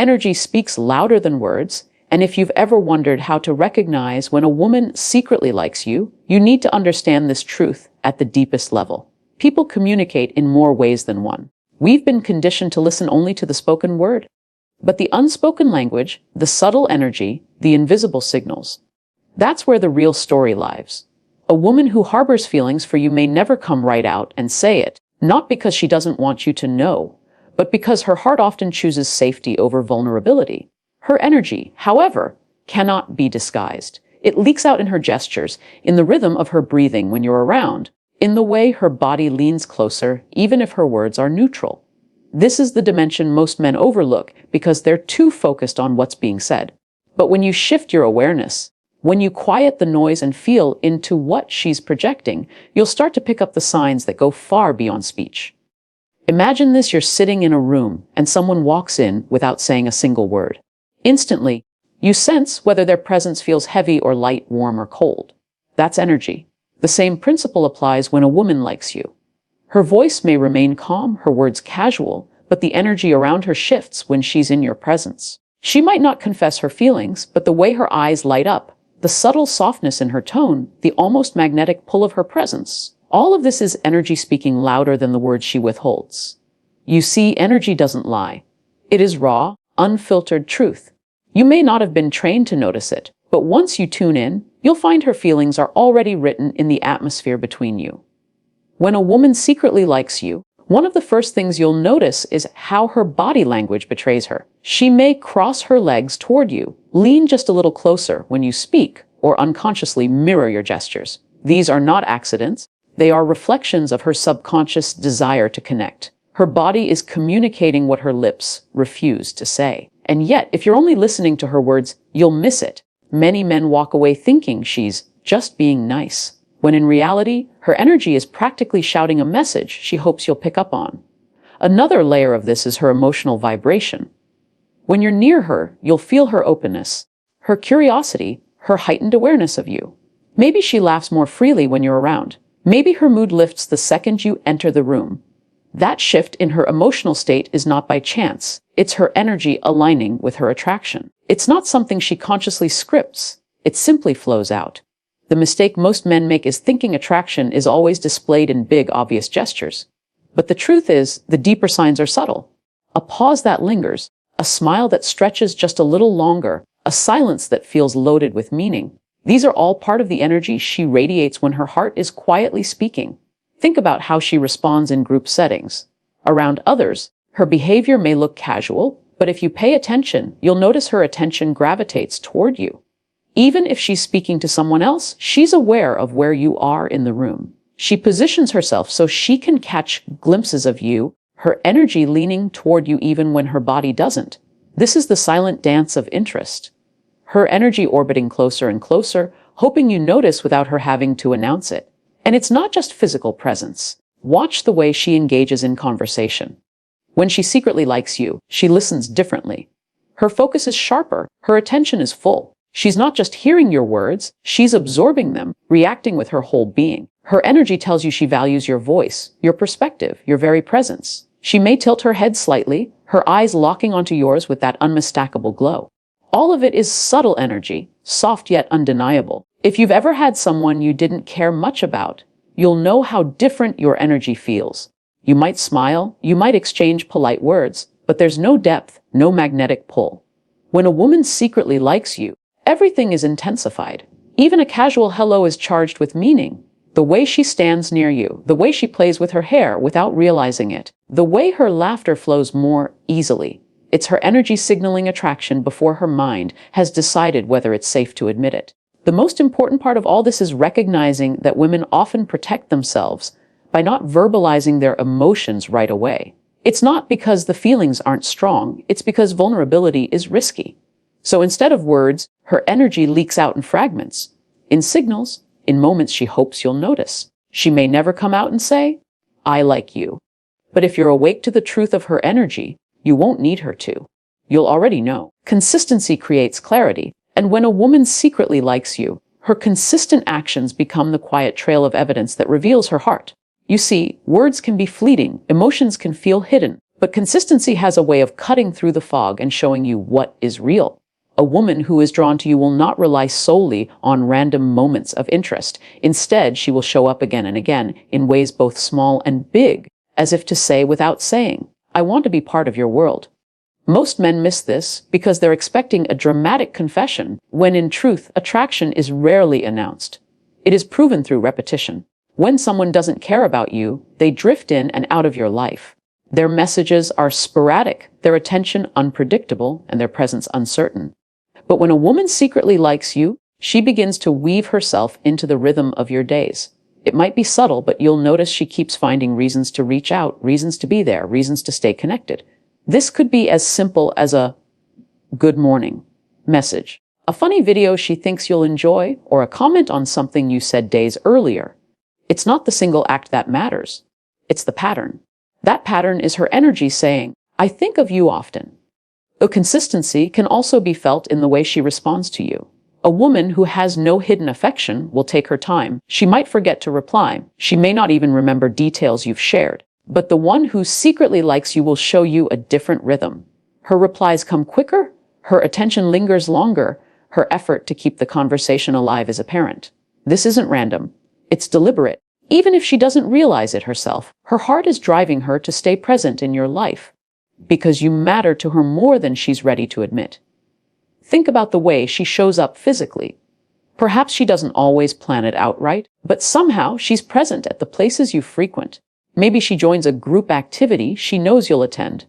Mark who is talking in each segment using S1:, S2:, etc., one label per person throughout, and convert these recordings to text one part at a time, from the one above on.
S1: Energy speaks louder than words, and if you've ever wondered how to recognize when a woman secretly likes you, you need to understand this truth at the deepest level. People communicate in more ways than one. We've been conditioned to listen only to the spoken word. But the unspoken language, the subtle energy, the invisible signals, that's where the real story lies. A woman who harbors feelings for you may never come right out and say it, not because she doesn't want you to know, but because her heart often chooses safety over vulnerability. Her energy, however, cannot be disguised. It leaks out in her gestures, in the rhythm of her breathing when you're around, in the way her body leans closer, even if her words are neutral. This is the dimension most men overlook because they're too focused on what's being said. But when you shift your awareness, when you quiet the noise and feel into what she's projecting, you'll start to pick up the signs that go far beyond speech. Imagine this: you're sitting in a room and someone walks in without saying a single word. Instantly, you sense whether their presence feels heavy or light, warm or cold. That's energy. The same principle applies when a woman likes you. Her voice may remain calm, her words casual, but the energy around her shifts when she's in your presence. She might not confess her feelings, but the way her eyes light up, the subtle softness in her tone, the almost magnetic pull of her presence, all of this is energy speaking louder than the words she withholds. You see, energy doesn't lie. It is raw, unfiltered truth. You may not have been trained to notice it, but once you tune in, you'll find her feelings are already written in the atmosphere between you. When a woman secretly likes you, one of the first things you'll notice is how her body language betrays her. She may cross her legs toward you, lean just a little closer when you speak, or unconsciously mirror your gestures. These are not accidents. They are reflections of her subconscious desire to connect. Her body is communicating what her lips refuse to say. And yet, if you're only listening to her words, you'll miss it. Many men walk away thinking she's just being nice, when in reality, her energy is practically shouting a message she hopes you'll pick up on. Another layer of this is her emotional vibration. When you're near her, you'll feel her openness, her curiosity, her heightened awareness of you. Maybe she laughs more freely when you're around. Maybe her mood lifts the second you enter the room. That shift in her emotional state is not by chance. It's her energy aligning with her attraction. It's not something she consciously scripts. It simply flows out. The mistake most men make is thinking attraction is always displayed in big, obvious gestures. But the truth is, the deeper signs are subtle. A pause that lingers, a smile that stretches just a little longer, a silence that feels loaded with meaning. These are all part of the energy she radiates when her heart is quietly speaking. Think about how she responds in group settings. Around others, her behavior may look casual, but if you pay attention, you'll notice her attention gravitates toward you. Even if she's speaking to someone else, she's aware of where you are in the room. She positions herself so she can catch glimpses of you, her energy leaning toward you even when her body doesn't. This is the silent dance of interest. Her energy orbiting closer and closer, hoping you notice without her having to announce it. And it's not just physical presence. Watch the way she engages in conversation. When she secretly likes you, she listens differently. Her focus is sharper, her attention is full. She's not just hearing your words, she's absorbing them, reacting with her whole being. Her energy tells you she values your voice, your perspective, your very presence. She may tilt her head slightly, her eyes locking onto yours with that unmistakable glow. All of it is subtle energy, soft yet undeniable. If you've ever had someone you didn't care much about, you'll know how different your energy feels. You might smile, you might exchange polite words, but there's no depth, no magnetic pull. When a woman secretly likes you, everything is intensified. Even a casual hello is charged with meaning. The way she stands near you, the way she plays with her hair without realizing it, the way her laughter flows more easily. It's her energy signaling attraction before her mind has decided whether it's safe to admit it. The most important part of all this is recognizing that women often protect themselves by not verbalizing their emotions right away. It's not because the feelings aren't strong, it's because vulnerability is risky. So instead of words, her energy leaks out in fragments, in signals, in moments she hopes you'll notice. She may never come out and say, "I like you." But if you're awake to the truth of her energy, you won't need her to. You'll already know. Consistency creates clarity, and when a woman secretly likes you, her consistent actions become the quiet trail of evidence that reveals her heart. You see, words can be fleeting, emotions can feel hidden, But consistency has a way of cutting through the fog and showing you what is real. A woman who is drawn to you will not rely solely on random moments of interest. Instead, she will show up again and again in ways both small and big, as if to say without saying, "I want to be part of your world." Most men miss this because they're expecting a dramatic confession, when in truth, attraction is rarely announced. It is proven through repetition. When someone doesn't care about you, they drift in and out of your life. Their messages are sporadic, their attention unpredictable, and their presence uncertain. But when a woman secretly likes you, she begins to weave herself into the rhythm of your days. It might be subtle, but you'll notice she keeps finding reasons to reach out, reasons to be there, reasons to stay connected. This could be as simple as a "good morning" message, a funny video she thinks you'll enjoy, or a comment on something you said days earlier. It's not the single act that matters. It's the pattern. That pattern is her energy saying, "I think of you often." A consistency can also be felt in the way she responds to you. A woman who has no hidden affection will take her time. She might forget to reply. She may not even remember details you've shared. But the one who secretly likes you will show you a different rhythm. Her replies come quicker, her attention lingers longer, her effort to keep the conversation alive is apparent. This isn't random. It's deliberate. Even if she doesn't realize it herself, her heart is driving her to stay present in your life, because you matter to her more than she's ready to admit. Think about the way she shows up physically. Perhaps she doesn't always plan it outright, but somehow she's present at the places you frequent. Maybe she joins a group activity she knows you'll attend.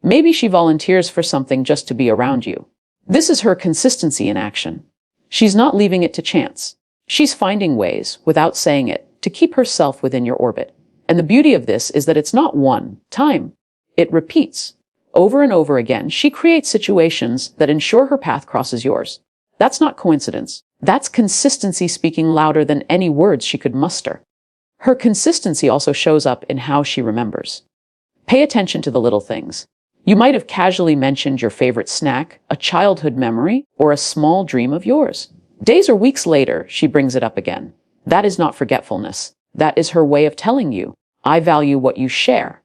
S1: Maybe she volunteers for something just to be around you. This is her consistency in action. She's not leaving it to chance. She's finding ways, without saying it, to keep herself within your orbit. And the beauty of this is that it's not one time. It repeats. Over and over again, she creates situations that ensure her path crosses yours. That's not coincidence. That's consistency speaking louder than any words she could muster. Her consistency also shows up in how she remembers. Pay attention to the little things. You might have casually mentioned your favorite snack, a childhood memory, or a small dream of yours. Days or weeks later, she brings it up again. That is not forgetfulness. That is her way of telling you, "I value what you share."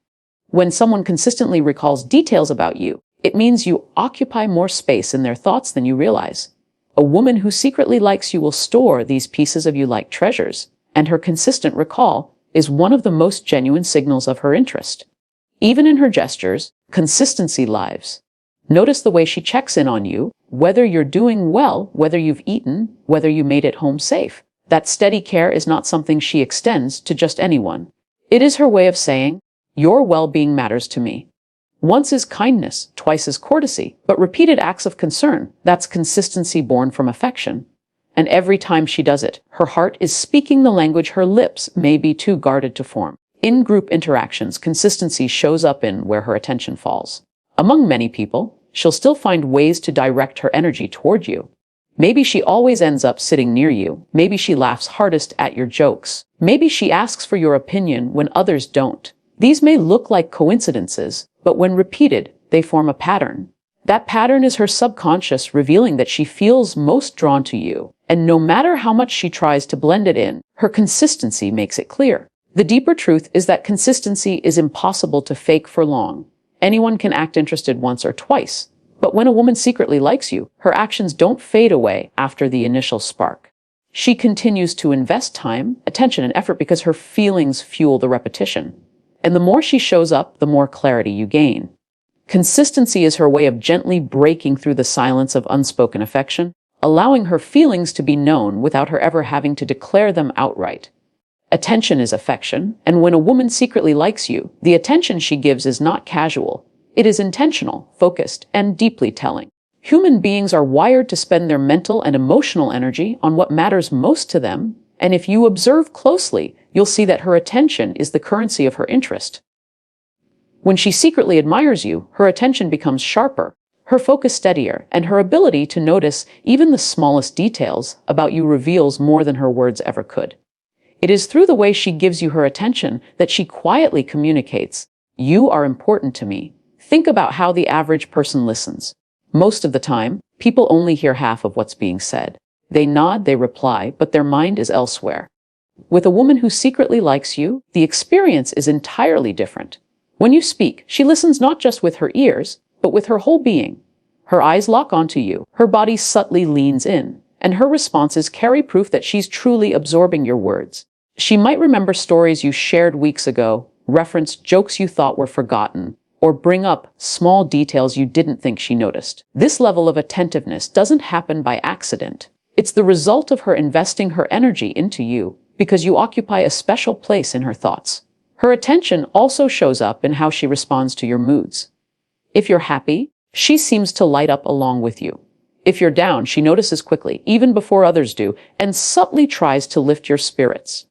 S1: When someone consistently recalls details about you, it means you occupy more space in their thoughts than you realize. A woman who secretly likes you will store these pieces of you like treasures, and her consistent recall is one of the most genuine signals of her interest. Even in her gestures, consistency lives. Notice the way she checks in on you, whether you're doing well, whether you've eaten, whether you made it home safe. That steady care is not something she extends to just anyone. It is her way of saying, "Your well-being matters to me." Once is kindness, twice is courtesy, but repeated acts of concern, that's consistency born from affection. And every time she does it, her heart is speaking the language her lips may be too guarded to form. In group interactions, consistency shows up in where her attention falls. Among many people, she'll still find ways to direct her energy toward you. Maybe she always ends up sitting near you. Maybe she laughs hardest at your jokes. Maybe she asks for your opinion when others don't. These may look like coincidences, but when repeated, they form a pattern. That pattern is her subconscious revealing that she feels most drawn to you. And no matter how much she tries to blend it in, her consistency makes it clear. The deeper truth is that consistency is impossible to fake for long. Anyone can act interested once or twice. But when a woman secretly likes you, her actions don't fade away after the initial spark. She continues to invest time, attention, and effort because her feelings fuel the repetition. And the more she shows up, the more clarity you gain. Consistency is her way of gently breaking through the silence of unspoken affection, allowing her feelings to be known without her ever having to declare them outright. Attention is affection, and when a woman secretly likes you, the attention she gives is not casual. It is intentional, focused, and deeply telling. Human beings are wired to spend their mental and emotional energy on what matters most to them, and if you observe closely, you'll see that her attention is the currency of her interest. When she secretly admires you, her attention becomes sharper, her focus steadier, and her ability to notice even the smallest details about you reveals more than her words ever could. It is through the way she gives you her attention that she quietly communicates, "You are important to me." Think about how the average person listens. Most of the time, people only hear half of what's being said. They nod, they reply, but their mind is elsewhere. With a woman who secretly likes you, the experience is entirely different. When you speak, she listens not just with her ears, but with her whole being. Her eyes lock onto you, her body subtly leans in, and her responses carry proof that she's truly absorbing your words. She might remember stories you shared weeks ago, reference jokes you thought were forgotten, or bring up small details you didn't think she noticed. This level of attentiveness doesn't happen by accident. It's the result of her investing her energy into you because you occupy a special place in her thoughts. Her attention also shows up in how she responds to your moods. If you're happy, she seems to light up along with you. If you're down, she notices quickly, even before others do, and subtly tries to lift your spirits.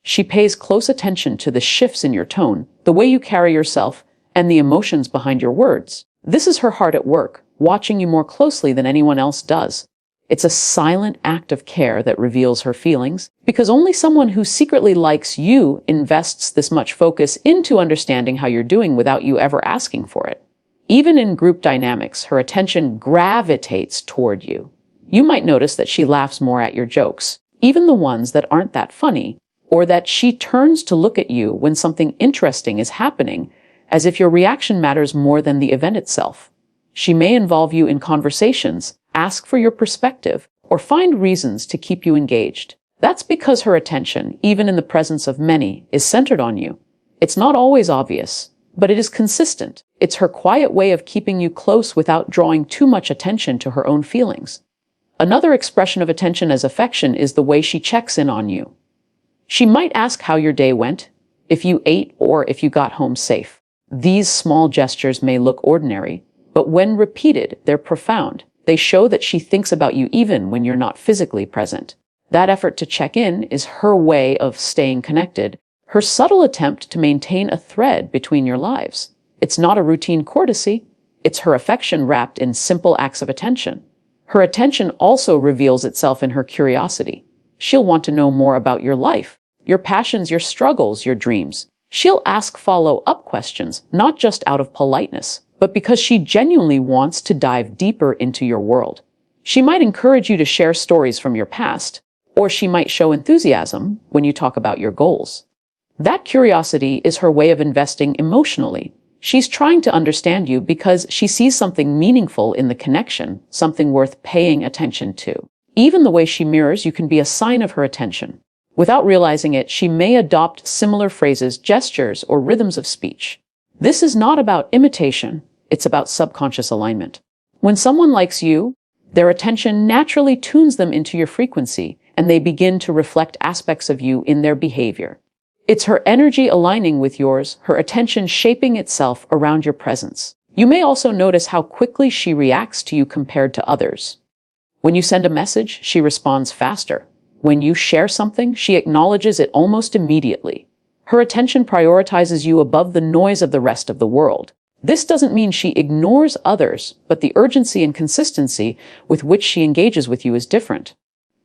S1: She pays close attention to the shifts in your tone, the way you carry yourself, and the emotions behind your words. This is her heart at work, watching you more closely than anyone else does. It's a silent act of care that reveals her feelings, because only someone who secretly likes you invests this much focus into understanding how you're doing without you ever asking for it. Even in group dynamics, her attention gravitates toward you. You might notice that she laughs more at your jokes, even the ones that aren't that funny, or that she turns to look at you when something interesting is happening, as if your reaction matters more than the event itself. She may involve you in conversations, ask for your perspective, or find reasons to keep you engaged. That's because her attention, even in the presence of many, is centered on you. It's not always obvious, but it is consistent. It's her quiet way of keeping you close without drawing too much attention to her own feelings. Another expression of attention as affection is the way she checks in on you. She might ask how your day went, if you ate, or if you got home safe. These small gestures may look ordinary, but when repeated, they're profound. They show that she thinks about you even when you're not physically present. That effort to check in is her way of staying connected, her subtle attempt to maintain a thread between your lives. It's not a routine courtesy. It's her affection wrapped in simple acts of attention. Her attention also reveals itself in her curiosity. She'll want to know more about your life, your passions, your struggles, your dreams. She'll ask follow-up questions, not just out of politeness, but because she genuinely wants to dive deeper into your world. She might encourage you to share stories from your past, or she might show enthusiasm when you talk about your goals. That curiosity is her way of investing emotionally. She's trying to understand you because she sees something meaningful in the connection, something worth paying attention to. Even the way she mirrors you can be a sign of her attention. Without realizing it, she may adopt similar phrases, gestures, or rhythms of speech. This is not about imitation, it's about subconscious alignment. When someone likes you, their attention naturally tunes them into your frequency, and they begin to reflect aspects of you in their behavior. It's her energy aligning with yours, her attention shaping itself around your presence. You may also notice how quickly she reacts to you compared to others. When you send a message, she responds faster. When you share something, she acknowledges it almost immediately. Her attention prioritizes you above the noise of the rest of the world. This doesn't mean she ignores others, but the urgency and consistency with which she engages with you is different.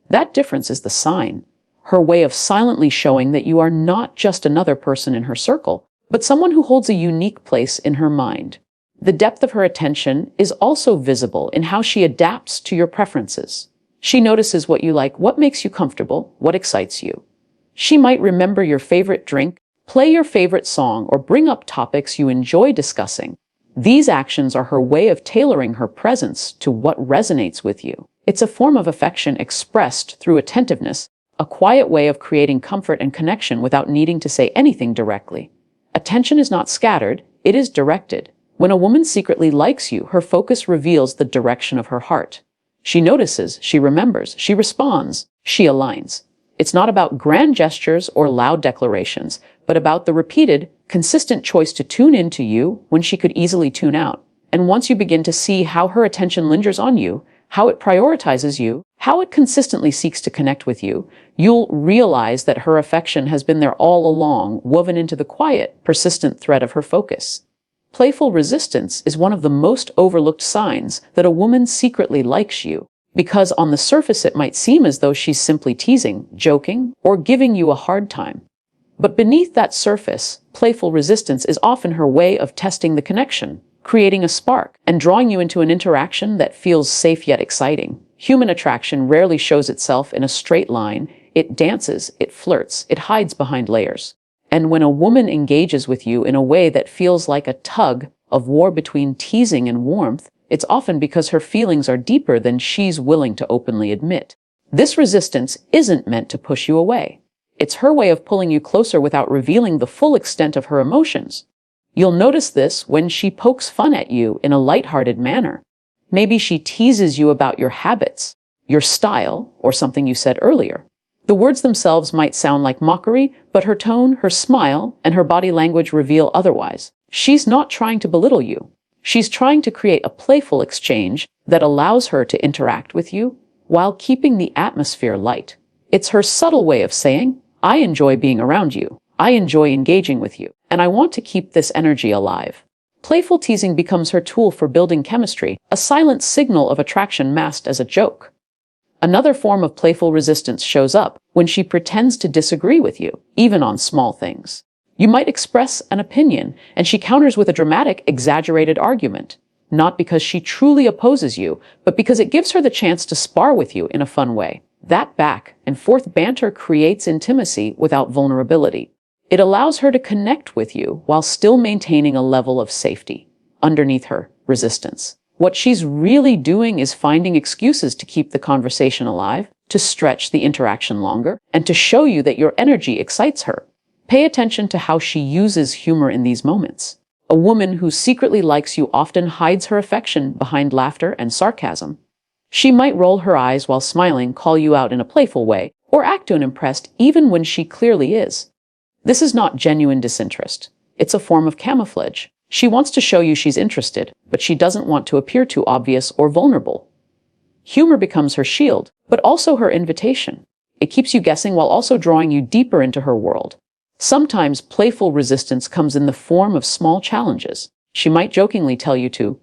S1: That difference is the sign, her way of silently showing that you are not just another person in her circle, but someone who holds a unique place in her mind. The depth of her attention is also visible in how she adapts to your preferences. She notices what you like, what makes you comfortable, what excites you. She might remember your favorite drink, play your favorite song, or bring up topics you enjoy discussing. These actions are her way of tailoring her presence to what resonates with you. It's a form of affection expressed through attentiveness, a quiet way of creating comfort and connection without needing to say anything directly. Attention is not scattered, it is directed. When a woman secretly likes you, her focus reveals the direction of her heart. She notices, she remembers, she responds, she aligns. It's not about grand gestures or loud declarations, but about the repeated, consistent choice to tune into you when she could easily tune out. And once you begin to see how her attention lingers on you, how it prioritizes you, how it consistently seeks to connect with you, you'll realize that her affection has been there all along, woven into the quiet, persistent thread of her focus. Playful resistance is one of the most overlooked signs that a woman secretly likes you, because on the surface it might seem as though she's simply teasing, joking, or giving you a hard time. But beneath that surface, playful resistance is often her way of testing the connection, creating a spark, and drawing you into an interaction that feels safe yet exciting. Human attraction rarely shows itself in a straight line. It dances, it flirts, it hides behind layers. And when a woman engages with you in a way that feels like a tug of war between teasing and warmth, it's often because her feelings are deeper than she's willing to openly admit. This resistance isn't meant to push you away. It's her way of pulling you closer without revealing the full extent of her emotions. You'll notice this when she pokes fun at you in a lighthearted manner. Maybe she teases you about your habits, your style, or something you said earlier. The words themselves might sound like mockery, but her tone, her smile, and her body language reveal otherwise. She's not trying to belittle you. She's trying to create a playful exchange that allows her to interact with you while keeping the atmosphere light. It's her subtle way of saying, I enjoy being around you, I enjoy engaging with you, and I want to keep this energy alive. Playful teasing becomes her tool for building chemistry, a silent signal of attraction masked as a joke. Another form of playful resistance shows up when she pretends to disagree with you, even on small things. You might express an opinion, and she counters with a dramatic, exaggerated argument, not because she truly opposes you, but because it gives her the chance to spar with you in a fun way. That back and forth banter creates intimacy without vulnerability. It allows her to connect with you while still maintaining a level of safety underneath her resistance. What she's really doing is finding excuses to keep the conversation alive, to stretch the interaction longer, and to show you that your energy excites her. Pay attention to how she uses humor in these moments. A woman who secretly likes you often hides her affection behind laughter and sarcasm. She might roll her eyes while smiling, call you out in a playful way, or act unimpressed even when she clearly is. This is not genuine disinterest. It's a form of camouflage. She wants to show you she's interested, but she doesn't want to appear too obvious or vulnerable. Humor becomes her shield, but also her invitation. It keeps you guessing while also drawing you deeper into her world. Sometimes playful resistance comes in the form of small challenges. She might jokingly tell you to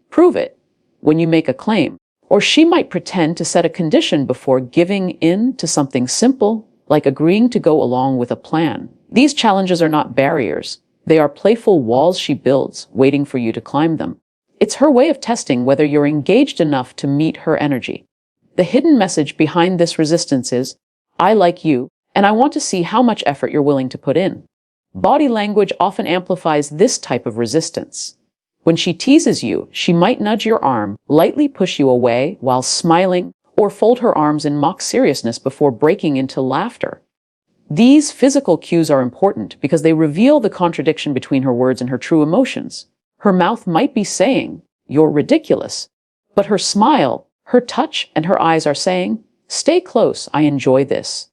S1: prove it when you make a claim, or she might pretend to set a condition before giving in to something simple, like agreeing to go along with a plan. These challenges are not barriers. They are playful walls she builds, waiting for you to climb them. It's her way of testing whether you're engaged enough to meet her energy. The hidden message behind this resistance is, I like you, and I want to see how much effort you're willing to put in. Body language often amplifies this type of resistance. When she teases you, she might nudge your arm, lightly push you away while smiling, or fold her arms in mock seriousness before breaking into laughter. These physical cues are important because they reveal the contradiction between her words and her true emotions. Her mouth might be saying, "You're ridiculous," but her smile, her touch, and her eyes are saying, "Stay close, I enjoy this."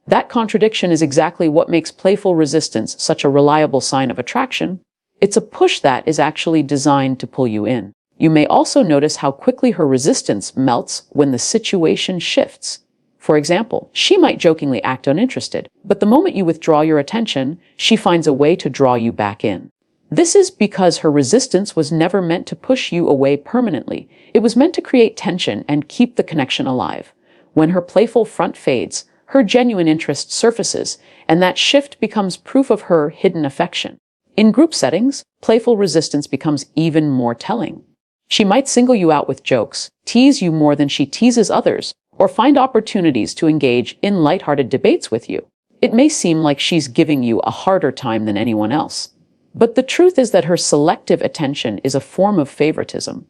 S1: That contradiction is exactly what makes playful resistance such a reliable sign of attraction. It's a push that is actually designed to pull you in. You may also notice how quickly her resistance melts when the situation shifts. For example, she might jokingly act uninterested, but the moment you withdraw your attention, she finds a way to draw you back in. This is because her resistance was never meant to push you away permanently. It was meant to create tension and keep the connection alive. When her playful front fades, her genuine interest surfaces, and that shift becomes proof of her hidden affection. In group settings, playful resistance becomes even more telling. She might single you out with jokes, tease you more than she teases others, or find opportunities to engage in lighthearted debates with you. It may seem like she's giving you a harder time than anyone else, but the truth is that her selective attention is a form of favoritism.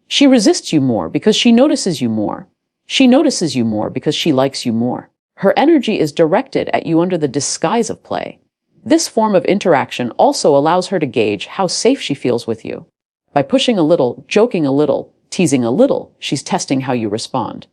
S1: She resists you more because she notices you more. She notices you more because she likes you more. Her energy is directed at you under the disguise of play. This form of interaction also allows her to gauge how safe she feels with you. By pushing a little, joking a little, teasing a little, she's testing how you respond.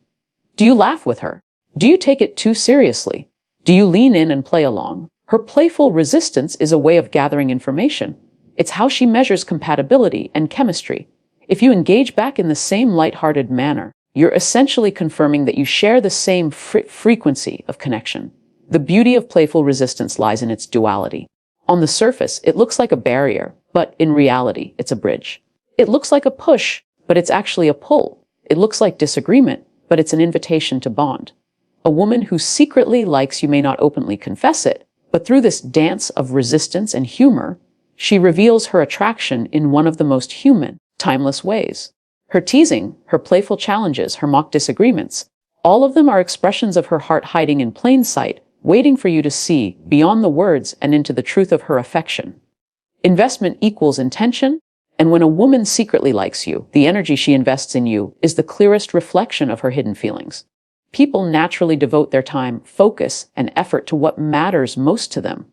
S1: Do you laugh with her? Do you take it too seriously? Do you lean in and play along? Her playful resistance is a way of gathering information. It's how she measures compatibility and chemistry. If you engage back in the same lighthearted manner, you're essentially confirming that you share the same frequency of connection. The beauty of playful resistance lies in its duality. On the surface, it looks like a barrier, but in reality, it's a bridge. It looks like a push, but it's actually a pull. It looks like disagreement, but it's an invitation to bond. A woman who secretly likes you may not openly confess it, but through this dance of resistance and humor, she reveals her attraction in one of the most human, timeless ways. Her teasing, her playful challenges, her mock disagreements, all of them are expressions of her heart hiding in plain sight, waiting for you to see beyond the words and into the truth of her affection. Investment equals intention, and when a woman secretly likes you, the energy she invests in you is the clearest reflection of her hidden feelings. People naturally devote their time, focus, and effort to what matters most to them.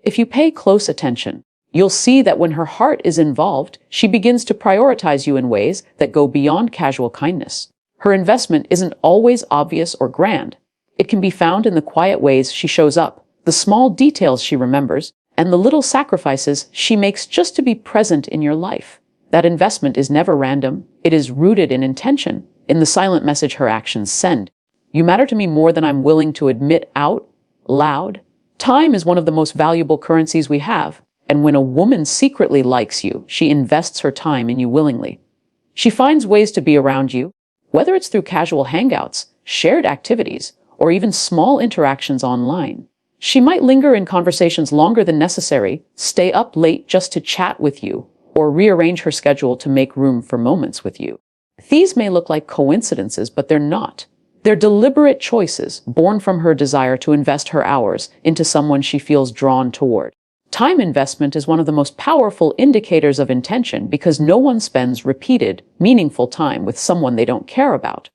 S1: If you pay close attention, you'll see that when her heart is involved, she begins to prioritize you in ways that go beyond casual kindness. Her investment isn't always obvious or grand. It can be found in the quiet ways she shows up, the small details she remembers, and the little sacrifices she makes just to be present in your life. That investment is never random. It is rooted in intention, in the silent message her actions send. You matter to me more than I'm willing to admit out loud. Time is one of the most valuable currencies we have, and when a woman secretly likes you, she invests her time in you willingly. She finds ways to be around you, whether it's through casual hangouts, shared activities, or even small interactions online. She might linger in conversations longer than necessary, stay up late just to chat with you, or rearrange her schedule to make room for moments with you. These may look like coincidences, but they're not. They're deliberate choices born from her desire to invest her hours into someone she feels drawn toward. Time investment is one of the most powerful indicators of intention because no one spends repeated, meaningful time with someone they don't care about.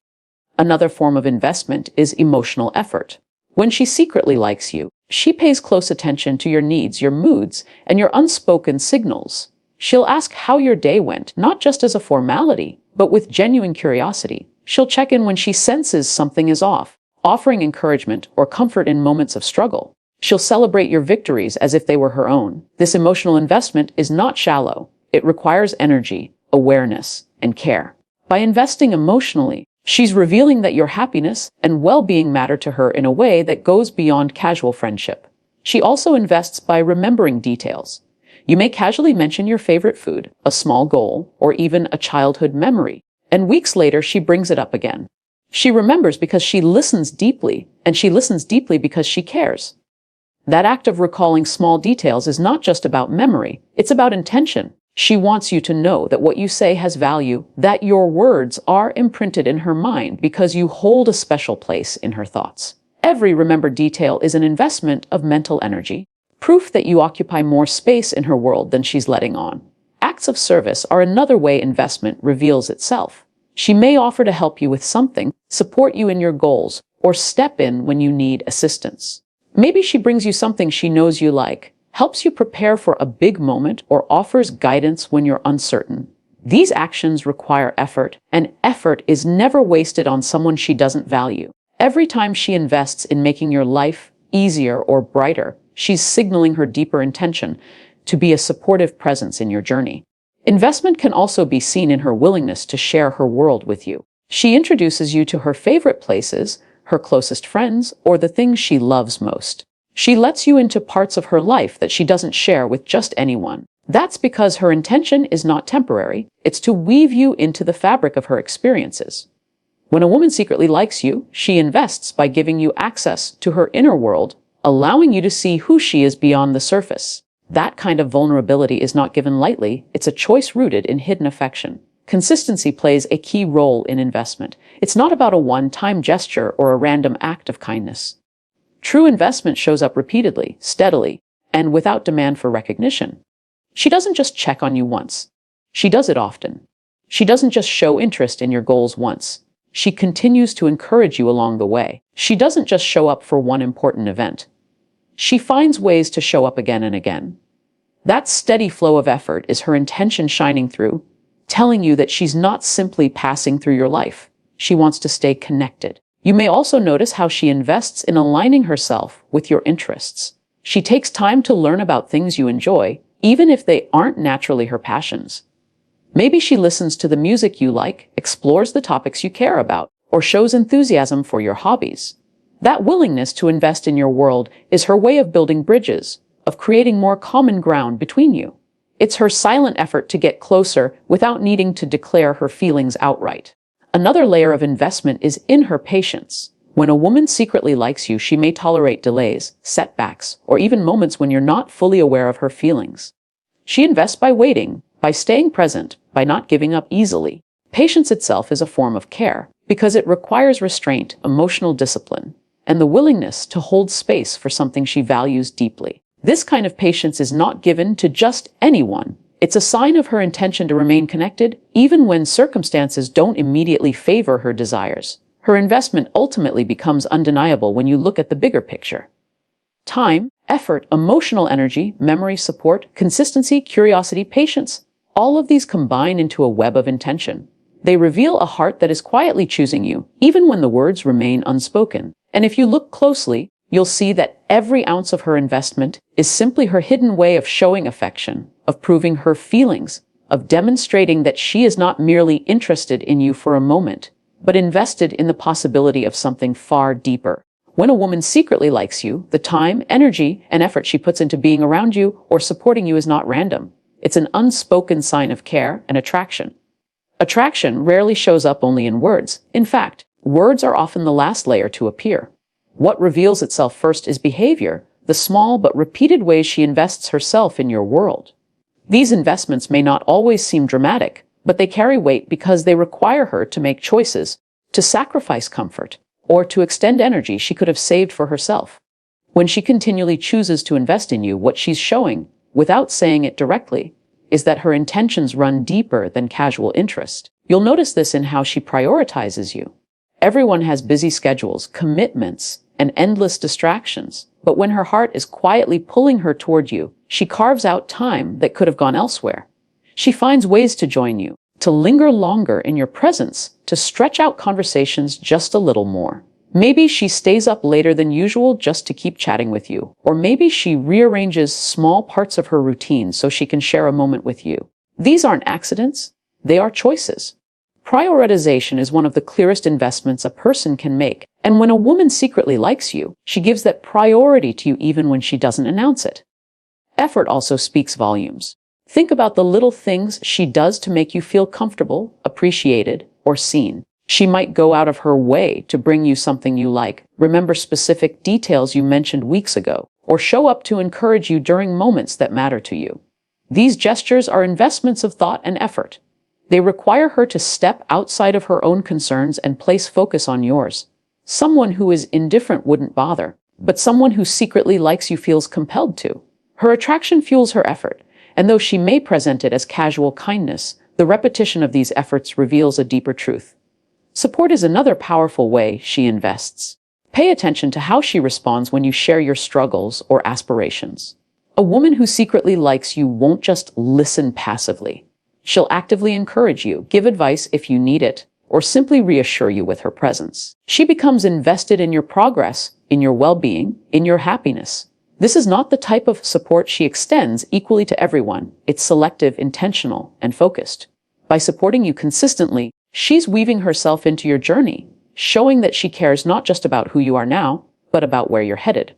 S1: Another form of investment is emotional effort. When she secretly likes you, she pays close attention to your needs, your moods, and your unspoken signals. She'll ask how your day went, not just as a formality, but with genuine curiosity. She'll check in when she senses something is off, offering encouragement or comfort in moments of struggle. She'll celebrate your victories as if they were her own. This emotional investment is not shallow. It requires energy, awareness, and care. By investing emotionally, she's revealing that your happiness and well-being matter to her in a way that goes beyond casual friendship. She also invests by remembering details. You may casually mention your favorite food, a small goal, or even a childhood memory, and weeks later she brings it up again. She remembers because she listens deeply, and she listens deeply because she cares. That act of recalling small details is not just about memory, it's about intention. She wants you to know that what you say has value, that your words are imprinted in her mind because you hold a special place in her thoughts. Every remembered detail is an investment of mental energy, proof that you occupy more space in her world than she's letting on. Acts of service are another way investment reveals itself. She may offer to help you with something, support you in your goals, or step in when you need assistance. Maybe she brings you something she knows you like, helps you prepare for a big moment, or offers guidance when you're uncertain. These actions require effort, and effort is never wasted on someone she doesn't value. Every time she invests in making your life easier or brighter, she's signaling her deeper intention to be a supportive presence in your journey. Investment can also be seen in her willingness to share her world with you. She introduces you to her favorite places, her closest friends, or the things she loves most. She lets you into parts of her life that she doesn't share with just anyone. That's because her intention is not temporary, it's to weave you into the fabric of her experiences. When a woman secretly likes you, she invests by giving you access to her inner world, allowing you to see who she is beyond the surface. That kind of vulnerability is not given lightly, it's a choice rooted in hidden affection. Consistency plays a key role in investment. It's not about a one-time gesture or a random act of kindness. True investment shows up repeatedly, steadily, and without demand for recognition. She doesn't just check on you once. She does it often. She doesn't just show interest in your goals once. She continues to encourage you along the way. She doesn't just show up for one important event. She finds ways to show up again and again. That steady flow of effort is her intention shining through, telling you that she's not simply passing through your life. She wants to stay connected. You may also notice how she invests in aligning herself with your interests. She takes time to learn about things you enjoy, even if they aren't naturally her passions. Maybe she listens to the music you like, explores the topics you care about, or shows enthusiasm for your hobbies. That willingness to invest in your world is her way of building bridges, of creating more common ground between you. It's her silent effort to get closer without needing to declare her feelings outright. Another layer of investment is in her patience. When a woman secretly likes you, she may tolerate delays, setbacks, or even moments when you're not fully aware of her feelings. She invests by waiting, by staying present, by not giving up easily. Patience itself is a form of care, because it requires restraint, emotional discipline, and the willingness to hold space for something she values deeply. This kind of patience is not given to just anyone. It's a sign of her intention to remain connected, even when circumstances don't immediately favor her desires. Her investment ultimately becomes undeniable when you look at the bigger picture. Time, effort, emotional energy, memory, support, consistency, curiosity, patience, all of these combine into a web of intention. They reveal a heart that is quietly choosing you, even when the words remain unspoken. And if you look closely, you'll see that every ounce of her investment is simply her hidden way of showing affection, of proving her feelings, of demonstrating that she is not merely interested in you for a moment, but invested in the possibility of something far deeper. When a woman secretly likes you, the time, energy, and effort she puts into being around you or supporting you is not random. It's an unspoken sign of care and attraction. Attraction rarely shows up only in words. In fact, words are often the last layer to appear. What reveals itself first is behavior, the small but repeated ways she invests herself in your world. These investments may not always seem dramatic, but they carry weight because they require her to make choices, to sacrifice comfort, or to extend energy she could have saved for herself. When she continually chooses to invest in you, what she's showing, without saying it directly, is that her intentions run deeper than casual interest. You'll notice this in how she prioritizes you. Everyone has busy schedules, commitments, and endless distractions, but when her heart is quietly pulling her toward you, she carves out time that could have gone elsewhere. She finds ways to join you, to linger longer in your presence, to stretch out conversations just a little more. Maybe she stays up later than usual just to keep chatting with you, or maybe she rearranges small parts of her routine so she can share a moment with you. These aren't accidents, they are choices. Prioritization is one of the clearest investments a person can make, and when a woman secretly likes you, she gives that priority to you even when she doesn't announce it. Effort also speaks volumes. Think about the little things she does to make you feel comfortable, appreciated, or seen. She might go out of her way to bring you something you like, remember specific details you mentioned weeks ago, or show up to encourage you during moments that matter to you. These gestures are investments of thought and effort. They require her to step outside of her own concerns and place focus on yours. Someone who is indifferent wouldn't bother, but someone who secretly likes you feels compelled to. Her attraction fuels her effort, and though she may present it as casual kindness, the repetition of these efforts reveals a deeper truth. Support is another powerful way she invests. Pay attention to how she responds when you share your struggles or aspirations. A woman who secretly likes you won't just listen passively. She'll actively encourage you, give advice if you need it, or simply reassure you with her presence. She becomes invested in your progress, in your well-being, in your happiness. This is not the type of support she extends equally to everyone. It's selective, intentional, and focused. By supporting you consistently, she's weaving herself into your journey, showing that she cares not just about who you are now, but about where you're headed.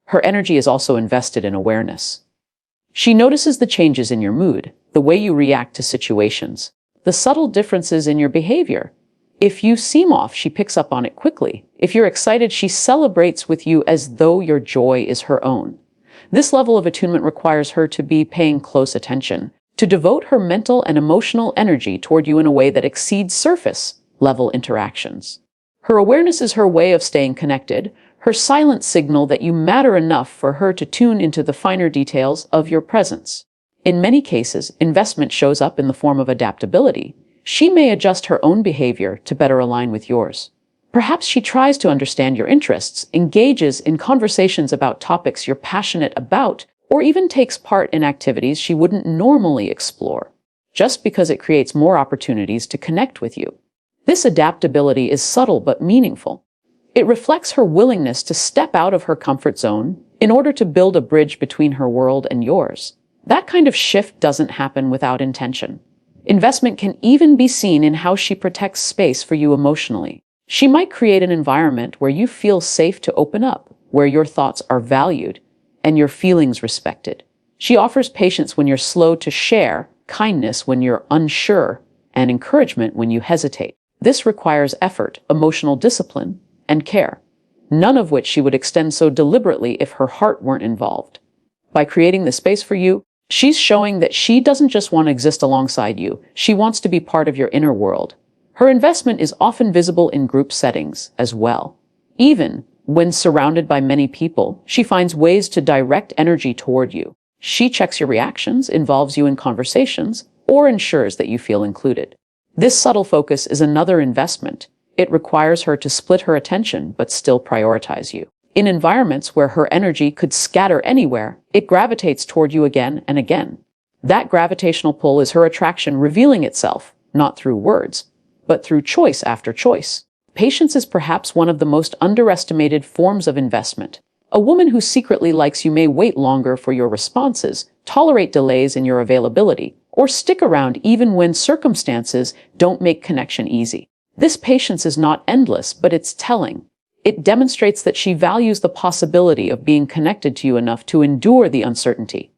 S1: Her energy is also invested in awareness. She notices the changes in your mood, the way you react to situations, the subtle differences in your behavior. If you seem off, she picks up on it quickly. If you're excited, she celebrates with you as though your joy is her own. This level of attunement requires her to be paying close attention, to devote her mental and emotional energy toward you in a way that exceeds surface-level interactions. Her awareness is her way of staying connected, her silent signal that you matter enough for her to tune into the finer details of your presence. In many cases, investment shows up in the form of adaptability. She may adjust her own behavior to better align with yours. Perhaps she tries to understand your interests, engages in conversations about topics you're passionate about, or even takes part in activities she wouldn't normally explore, just because it creates more opportunities to connect with you. This adaptability is subtle but meaningful. It reflects her willingness to step out of her comfort zone in order to build a bridge between her world and yours. That kind of shift doesn't happen without intention. Investment can even be seen in how she protects space for you emotionally. She might create an environment where you feel safe to open up, where your thoughts are valued and your feelings respected. She offers patience when you're slow to share, kindness when you're unsure, and encouragement when you hesitate. This requires effort, emotional discipline, and care, none of which she would extend so deliberately if her heart weren't involved. By creating the space for you, she's showing that she doesn't just want to exist alongside you, she wants to be part of your inner world. Her investment is often visible in group settings as well. Even When surrounded by many people, she finds ways to direct energy toward you. She checks your reactions, involves you in conversations, or ensures that you feel included. This subtle focus is another investment. It requires her to split her attention but still prioritize you. In environments where her energy could scatter anywhere, it gravitates toward you again and again. That gravitational pull is her attraction revealing itself, not through words, but through choice after choice. Patience is perhaps one of the most underestimated forms of investment. A woman who secretly likes you may wait longer for your responses, tolerate delays in your availability, or stick around even when circumstances don't make connection easy. This patience is not endless, but it's telling. It demonstrates that she values the possibility of being connected to you enough to endure the uncertainty.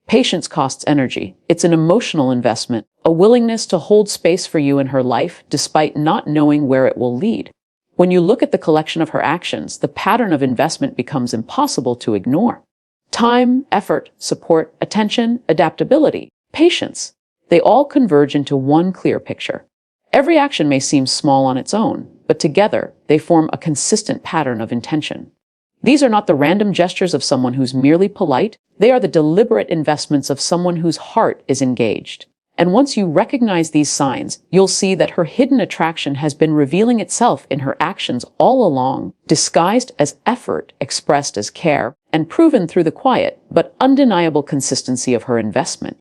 S1: Patience costs energy. It's an emotional investment, a willingness to hold space for you in her life despite not knowing where it will lead. When you look at the collection of her actions, the pattern of investment becomes impossible to ignore. Time, effort, support, attention, adaptability, patience. They all converge into one clear picture. Every action may seem small on its own, but together they form a consistent pattern of intention. These are not the random gestures of someone who's merely polite. They are the deliberate investments of someone whose heart is engaged. And once you recognize these signs, you'll see that her hidden attraction has been revealing itself in her actions all along, disguised as effort, expressed as care, and proven through the quiet but undeniable consistency of her investment.